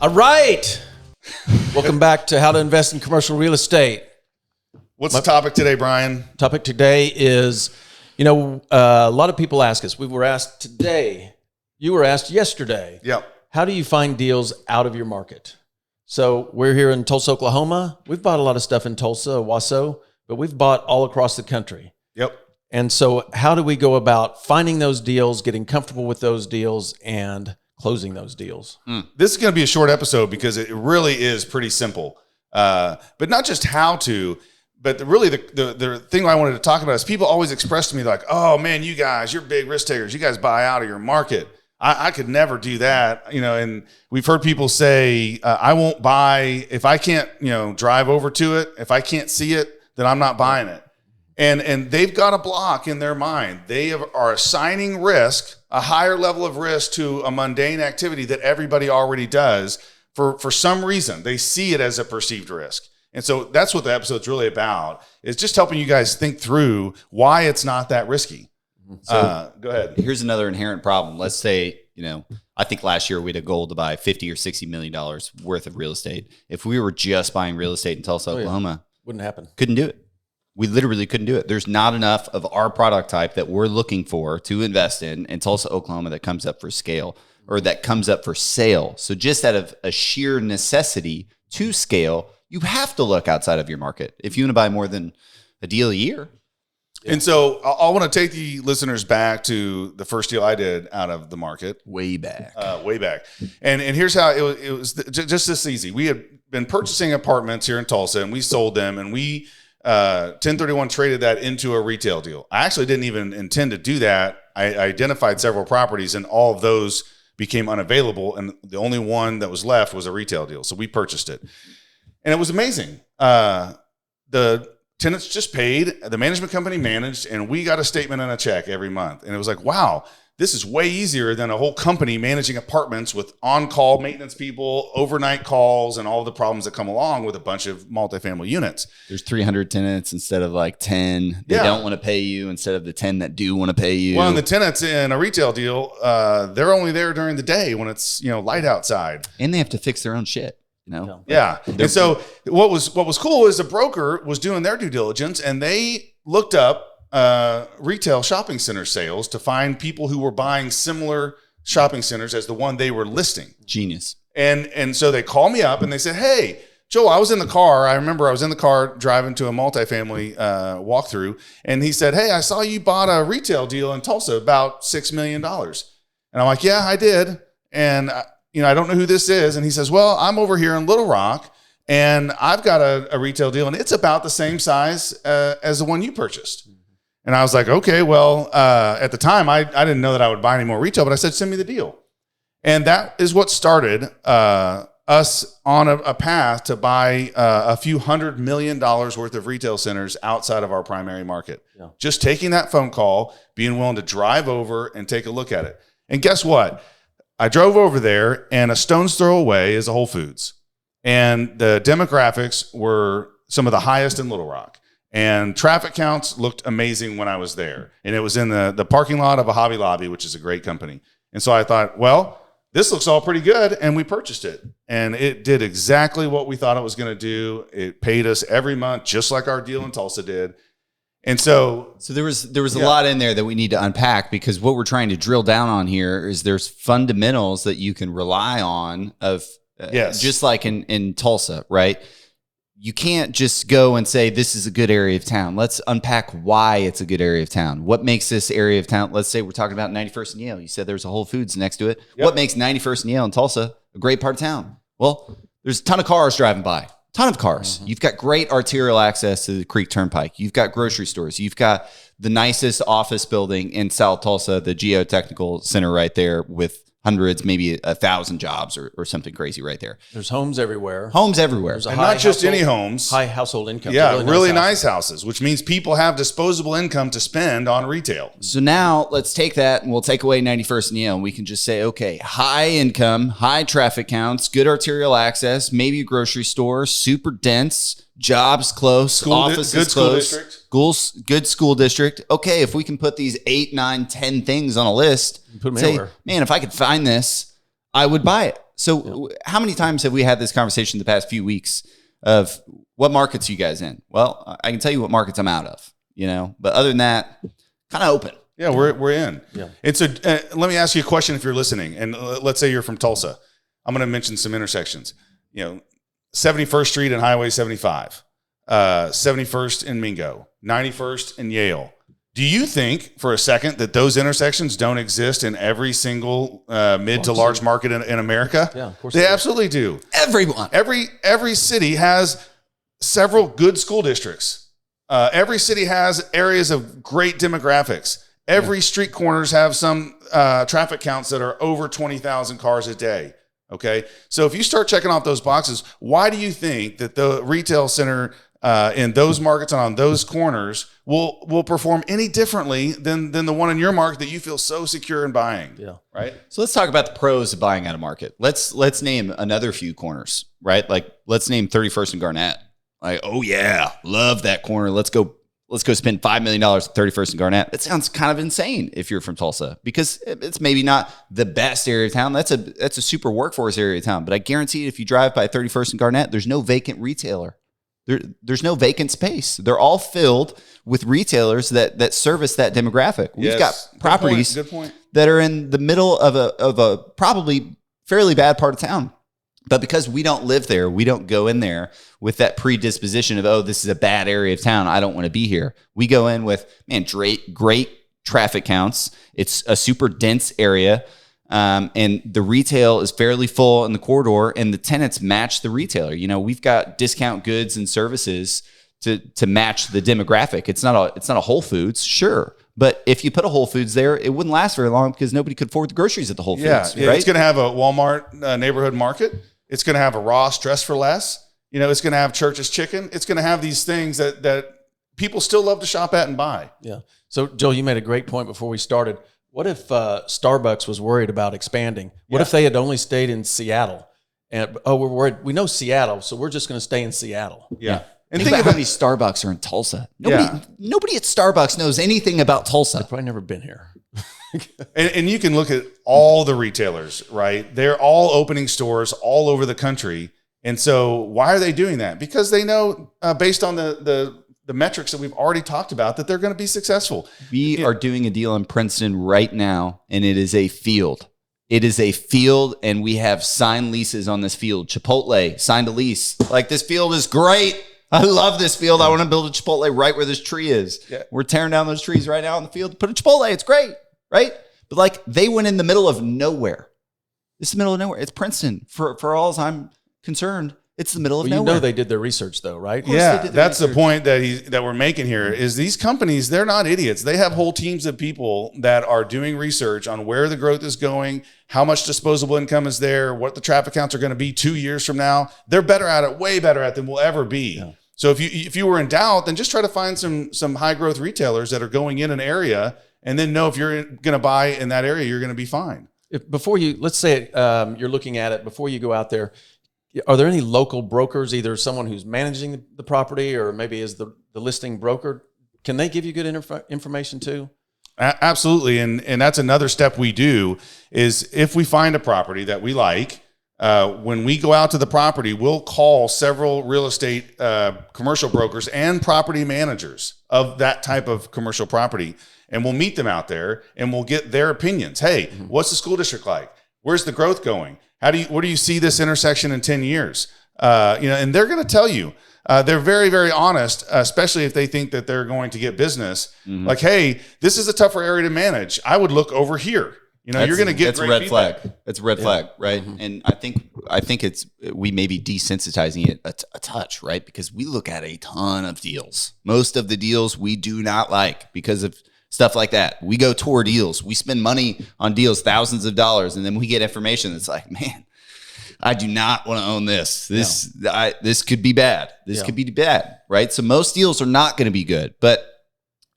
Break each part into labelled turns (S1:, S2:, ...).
S1: All right. Welcome back to How to Invest in Commercial Real Estate.
S2: What's the topic today, Brian?
S1: Topic today is, a lot of people ask us. We were asked today. You were asked yesterday.
S2: Yep.
S1: How do you find deals out of your market? So we're here in Tulsa, Oklahoma. We've bought a lot of stuff in Tulsa, Waso, but we've bought all across the country.
S2: Yep.
S1: And so how do we go about finding those deals, getting comfortable with those deals, and closing those deals?
S2: This is going to be a short episode because it really is pretty simple. But not just how to, but really the thing I wanted to talk about is people always express to me like, oh man, you guys, you're big risk takers. You guys buy out of your market. I could never do that. And we've heard people say, I won't buy if I can't, drive over to it. If I can't see it, then I'm not buying it. And they've got a block in their mind. They are assigning risk, a higher level of risk to a mundane activity that everybody already does for some reason. They see it as a perceived risk. And so that's what the episode's really about, is just helping you guys think through why it's not that risky. So go ahead.
S3: Here's another inherent problem. Let's say, I think last year we had a goal to buy $50 or $60 million worth of real estate. If we were just buying real estate in Tulsa, Oklahoma,
S1: wouldn't happen.
S3: Couldn't do it. We literally couldn't do it. There's not enough of our product type that we're looking for to invest in Tulsa, Oklahoma that comes up for scale or that comes up for sale. So just out of a sheer necessity to scale, you have to look outside of your market if you want to buy more than a deal a year.
S2: Yeah. And so I want to take the listeners back to the first deal I did out of the market.
S3: Way back.
S2: And here's how it was just this easy. We had been purchasing apartments here in Tulsa and we sold them and we 1031 traded that into a retail deal. I actually didn't even intend to do that. I identified several properties and all of those became unavailable. And the only one that was left was a retail deal. So we purchased it and it was amazing. The tenants just paid, the management company managed, and we got a statement and a check every month. And it was like, wow, this is way easier than a whole company managing apartments with on-call maintenance people, overnight calls, and all the problems that come along with a bunch of multifamily units.
S3: There's 300 tenants instead of like 10. They don't want to pay you instead of the 10 that do want to pay you.
S2: Well, and the tenants in a retail deal, they're only there during the day when it's light outside.
S3: And they have to fix their own shit.
S2: Yeah. And so what was cool is the broker was doing their due diligence and they looked up retail shopping center sales to find people who were buying similar shopping centers as the one they were listing.
S3: Genius.
S2: And so they called me up and they said, hey, Joel, I was in the car. I remember I was in the car driving to a multifamily walkthrough. And he said, hey, I saw you bought a retail deal in Tulsa, about $6 million. And I'm like, yeah, I did. And I don't know who this is. And he says, well, I'm over here in Little Rock and I've got a retail deal and it's about the same size as the one you purchased. And I was like, okay, well, at the time I didn't know that I would buy any more retail, but I said, send me the deal. And that is what started us on a path to buy a few $100 million worth of retail centers outside of our primary market. Yeah. Just taking that phone call, being willing to drive over and take a look at it. And guess what? I drove over there and a stone's throw away is a Whole Foods. And the demographics were some of the highest in Little Rock. And traffic counts looked amazing when I was there. And it was in the parking lot of a Hobby Lobby, which is a great company. And so I thought, well, this looks all pretty good. And we purchased it. And it did exactly what we thought it was going to do. It paid us every month, just like our deal in Tulsa did. And so
S3: there was a lot in there that we need to unpack because what we're trying to drill down on here is there's fundamentals that you can rely on of just like in Tulsa, right? You can't just go and say, this is a good area of town. Let's unpack why it's a good area of town. What makes this area of town? Let's say we're talking about 91st and Yale. You said there's a Whole Foods next to it. Yep. What makes 91st and Yale in Tulsa a great part of town? Well, there's a ton of cars driving by. Ton of cars. You've got great arterial access to the Creek Turnpike. You've got grocery stores. You've got the nicest office building in South Tulsa, the Geotechnical Center right there with hundreds, maybe 1,000 jobs or something crazy right there.
S1: There's homes everywhere.
S3: Homes everywhere.
S2: And not just any homes.
S1: High household income.
S2: Yeah, really nice houses, which means people have disposable income to spend on retail.
S3: So now let's take that and we'll take away 91st and Yale and we can just say, okay, high income, high traffic counts, good arterial access, maybe a grocery store, super dense, jobs close, offices close, good school district. Okay, if we can put these 8, 9, 10 things on a list,
S1: put them
S3: say,
S1: anywhere.
S3: man, if I could find this, I would buy it. So how many times have we had this conversation the past few weeks of what markets are you guys in? Well, I can tell you what markets I'm out of, but other than that, kind of open.
S2: Yeah, we're in.
S1: Yeah.
S2: And so let me ask you a question if you're listening. And let's say you're from Tulsa. I'm going to mention some intersections. 71st Street and Highway 75, 71st in Mingo, 91st in Yale. Do you think for a second that those intersections don't exist in every single mid to large market in America?
S1: Yeah, of course
S2: they absolutely do.
S3: Everyone.
S2: Every city has several good school districts. Every city has areas of great demographics. Every street corners have some traffic counts that are over 20,000 cars a day. Okay. So if you start checking off those boxes, why do you think that the retail center in those markets and on those corners will perform any differently than the one in your market that you feel so secure in buying?
S1: Yeah.
S2: Right.
S3: So let's talk about the pros of buying out of market. Let's name another few corners, right? Like let's name 31st and Garnett. Like, oh yeah, love that corner. Let's go spend $5 million at 31st and Garnett. That sounds kind of insane if you're from Tulsa, because it's maybe not the best area of town. That's a super workforce area of town. But I guarantee you, if you drive by 31st and Garnett, there's no vacant retailer. There's no vacant space. They're all filled with retailers that service that demographic. We've got properties
S2: Good point.
S3: that are in the middle of a probably fairly bad part of town. But because we don't live there, we don't go in there with that predisposition of, oh, this is a bad area of town, I don't want to be here. We go in with, man, great traffic counts. It's a super dense area. And the retail is fairly full in the corridor, and the tenants match the retailer. We've got discount goods and services to match the demographic. It's not a Whole Foods, sure. But if you put a Whole Foods there, it wouldn't last very long because nobody could afford the groceries at the Whole Foods.
S2: Yeah,
S3: right?
S2: It's going to have a Walmart neighborhood market. It's going to have a Ross Dress for Less. It's going to have Church's Chicken. It's going to have these things that people still love to shop at and buy.
S1: Yeah. So, Joel, you made a great point before we started. What if Starbucks was worried about expanding? What if they had only stayed in Seattle? And we're worried. We know Seattle, so we're just going to stay in Seattle.
S2: Yeah.
S3: And think about how many Starbucks are in Tulsa. Nobody at Starbucks knows anything about Tulsa.
S1: They've probably never been here.
S2: And you can look at all the retailers, right? They're all opening stores all over the country. And so why are they doing that? Because they know based on the metrics that we've already talked about that they're going to be successful.
S3: We are doing a deal in Princeton right now, and it is a field. It is a field, and we have signed leases on this field. Chipotle signed a lease. Like, this field is great. I love this field. I want to build a Chipotle right where this tree is. Yeah. We're tearing down those trees right now in the field to put a Chipotle. It's great, right? But like, they went in the middle of nowhere. It's the middle of nowhere. It's Princeton. For all as I'm concerned, it's the middle of nowhere.
S1: They did their research though, right?
S2: Yeah, that's the point that we're making here is these companies, they're not idiots. They have whole teams of people that are doing research on where the growth is going, how much disposable income is there, what the traffic counts are going to be 2 years from now. They're better at it, way better at it than we'll ever be. Yeah. So if you were in doubt, then just try to find some high growth retailers that are going in an area, and then know if you're going to buy in that area, you're going to be fine.
S1: Let's say you're looking at it before you go out there. Are there any local brokers, either someone who's managing the property or maybe is the listing broker? Can they give you good information too?
S2: Absolutely. And that's another step we do is if we find a property that we like, when we go out to the property, we'll call several real estate commercial brokers and property managers of that type of commercial property. And we'll meet them out there and we'll get their opinions. Hey, what's the school district like? Where's the growth going? Where do you see this intersection in 10 years? And they're going to tell you. They're very, very honest, especially if they think that they're going to get business. Mm-hmm. Like, hey, this is a tougher area to manage. I would look over here. You're going to get
S3: that's
S2: great
S3: red
S2: feedback.
S3: flag. That's a red flag, right? Mm-hmm. And I think we may be desensitizing it a touch, right? Because we look at a ton of deals. Most of the deals we do not like because of stuff like that. We go tour deals. We spend money on deals, thousands of dollars, and then we get information that's like, man, I do not want to own this. This could be bad. This could be bad, right? So most deals are not going to be good, but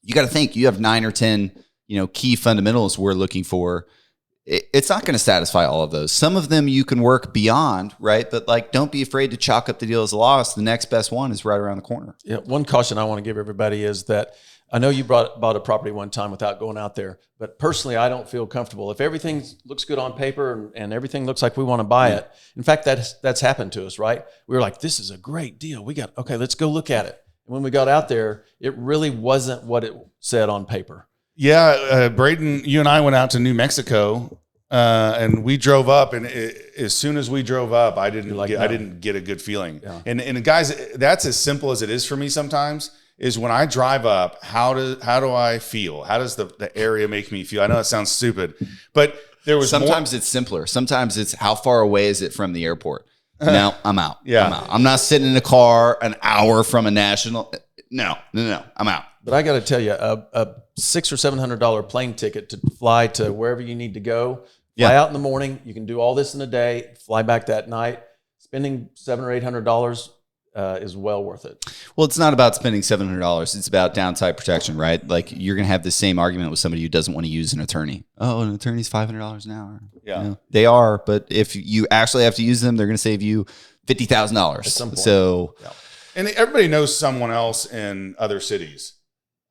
S3: you got to think you have 9 or 10, key fundamentals we're looking for. it's not going to satisfy all of those. Some of them you can work beyond, right? But like, don't be afraid to chalk up the deal as a loss. The next best one is right around the corner.
S1: Yeah. One caution I want to give everybody is that I know you bought a property one time without going out there, but personally, I don't feel comfortable. If everything looks good on paper and everything looks like we want to buy it, in fact, that's happened to us, right? We were like, this is a great deal. Okay, let's go look at it. And when we got out there, it really wasn't what it said on paper.
S2: Yeah, Braden, you and I went out to New Mexico, and we drove up, and as soon as we drove up, I didn't get a good feeling. Yeah. And guys, that's as simple as it is for me sometimes. Is when I drive up, how do I feel? How does the area make me feel? I know that sounds stupid, but
S3: sometimes it's simpler. Sometimes it's how far away is it from the airport? No, I'm out.
S2: Yeah.
S3: I'm out. I'm not sitting in a car an hour from a national. No, I'm out.
S1: But I got to tell you, a $600 or $700 plane ticket to fly to wherever you need to go, fly out in the morning. You can do all this in a day, fly back that night. Spending $700 or $800 is well worth it.
S3: Well, it's not about spending $700. It's about downside protection, right? Like you're going to have the same argument with somebody who doesn't want to use an attorney. Oh, an attorney's $500 an hour.
S2: Yeah,
S3: you know, they are. But if you actually have to use them, they're going to save you $50,000. So,
S2: and everybody knows someone else in other cities.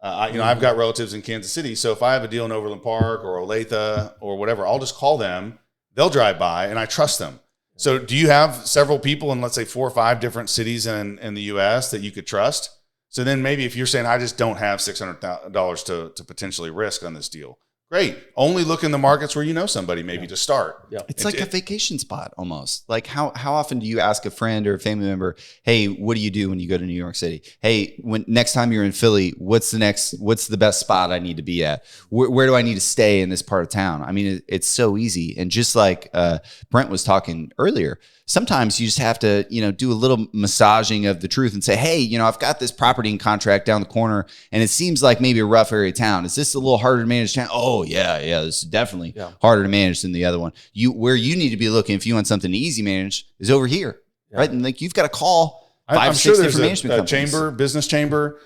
S2: I've got relatives in Kansas City. So if I have a deal in Overland Park or Olathe or whatever, I'll just call them. They'll drive by and I trust them. So do you have several people in, let's say, 4 or 5 different cities in the U.S. that you could trust? So then maybe if you're saying, I just don't have $600 to potentially risk on this deal, great. Only look in the markets where you know somebody maybe to start.
S1: Yeah.
S3: It's like a vacation spot almost. Like how often do you ask a friend or a family member, hey, what do you do when you go to New York City? Hey, when next time you're in Philly, what's the best spot I need to be at? Where do I need to stay in this part of town? I mean, it's so easy. And just like Brent was talking earlier, sometimes you just have to, do a little massaging of the truth and say, hey, I've got this property and contract down the corner and it seems like maybe a rough area of town. Is this a little harder to manage town? Oh yeah. This is definitely harder to manage than the other one. Where you need to be looking if you want something easy managed is over here, right? And like you've got to call 5 or 6 different management companies.
S2: Business chamber,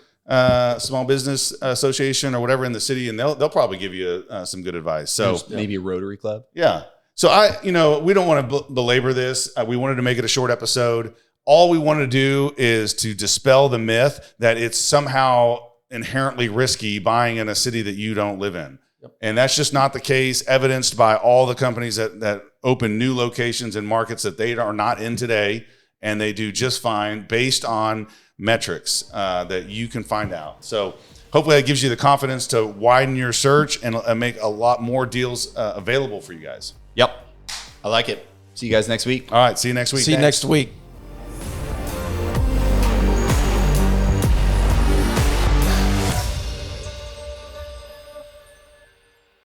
S2: small business association or whatever in the city, and they'll probably give you some good advice. So
S3: maybe a Rotary Club.
S2: Yeah. So we don't want to belabor this. We wanted to make it a short episode. All we want to do is to dispel the myth that it's somehow inherently risky buying in a city that you don't live in. Yep. And that's just not the case, evidenced by all the companies that open new locations in markets that they are not in today, and they do just fine based on metrics that you can find out. So hopefully that gives you the confidence to widen your search and make a lot more deals available for you guys.
S3: Yep. I like it. See you guys next week.
S2: All right. See you next week.
S1: See you next week.